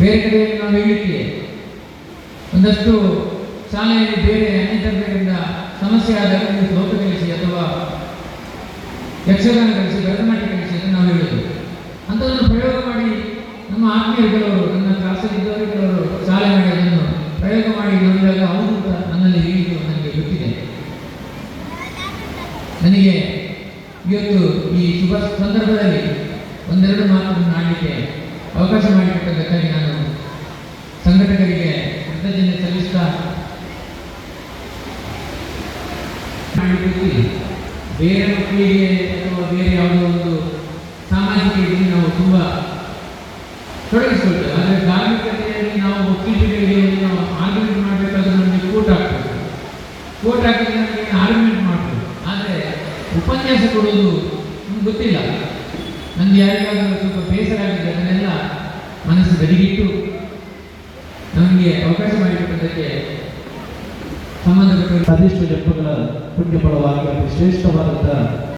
ಬೇರೆ ಕಡೆಯಲ್ಲಿ ನಾವು ಹೇಳಲಿಕ್ಕೆ ಒಂದಷ್ಟು ಶಾಲೆಯಲ್ಲಿ ಬೇರೆ ಅನ್ಯತರದಿಂದ ಸಮಸ್ಯೆ ಆದಾಗ ನೀವು ಶ್ಲೋಕ ಕಲಿಸಿ ಅಥವಾ ಯಕ್ಷಗಾನ ಕಲಿಸಿ ಭರತನಾಟ್ಯ ಕಲಿಸಿ ಅಂತ ನಾವು ಹೇಳೋದು. ಅಂಥದನ್ನು ಪ್ರಯೋಗ ಮಾಡಿ ನಮ್ಮ ಆತ್ಮೀಯರುಗಳವರು ನನ್ನ ಕ್ಲಾಸಲ್ಲಿ ಇದ್ದವರು ಕೆಲವರು ಶಾಲೆ ಮಾಡಿ ಅದನ್ನು ಪ್ರಯೋಗ ಮಾಡಿ ನೋಡಿದಾಗ ಅವರು ನನ್ನಲ್ಲಿ ಹೇಳಿದ್ದು ನನಗೆ ಗೊತ್ತಿದೆ. ನನಗೆ ಇವತ್ತು ಈ ಶುಭ ಸಂದರ್ಭದಲ್ಲಿ ಒಂದೆರಡು ಮಾತನ್ನು ಆಡಲಿಕ್ಕೆ ಅವಕಾಶ ಮಾಡಿಕೊಟ್ಟದ್ದಕ್ಕಾಗಿ ನಾನು ಸಂಘಟಕರಿಗೆ ಕೃತಜ್ಞತೆ ಸಲ್ಲಿಸ್ತಾ ಬೇರೆ ಮಕ್ಕಳಿಗೆ ಅಥವಾ ಬೇರೆ ಯಾವುದೋ ಒಂದು ಸಾಮಾಜಿಕ ಇದರಲ್ಲಿ ನಾವು ತುಂಬ ತೊಡಗಿಸ್ಕೊಳ್ತೇವೆ. ಆದರೆ ಧಾರ್ಮಿಕತೆಯಲ್ಲಿ ನಾವು ವಕೀಲರಿಗೆ ನಾವು ಆರ್ಗ್ಯುಮೆಂಟ್ ಮಾಡಬೇಕಾದ್ರೆ ನಮಗೆ ಕೋರ್ಟ್ ಹಾಕ್ಬೇಕು, ಕೋರ್ಟ್ ಹಾಕಿದ್ರೆ ನಮಗೆ ಆರ್ಗ್ಯುಮೆಂಟ್ ಮಾಡಬೇಕು. ಆದರೆ ಉಪನ್ಯಾಸ ಕೊಡೋದು ನಮ್ಗೆ ಗೊತ್ತಿಲ್ಲ. ನನಗೆ ಯಾರಿಗಾದರೂ ಸ್ವಲ್ಪ ಬೇಸರ ಆಗಿದೆ ಅದನ್ನೆಲ್ಲ ಮನಸ್ಸು ಗಡಿಗಿಟ್ಟು ನಮಗೆ ಅವಕಾಶ ಮಾಡಿಕೊಟ್ಟದಕ್ಕೆ ಸಂಬಂಧಪಟ್ಟ ಸದಿಷ್ಟು ಜಪ್ಪಗಳ ಪುಣ್ಯ ಫಲವಾಗಿ ಶ್ರೇಷ್ಠವಾದಂಥ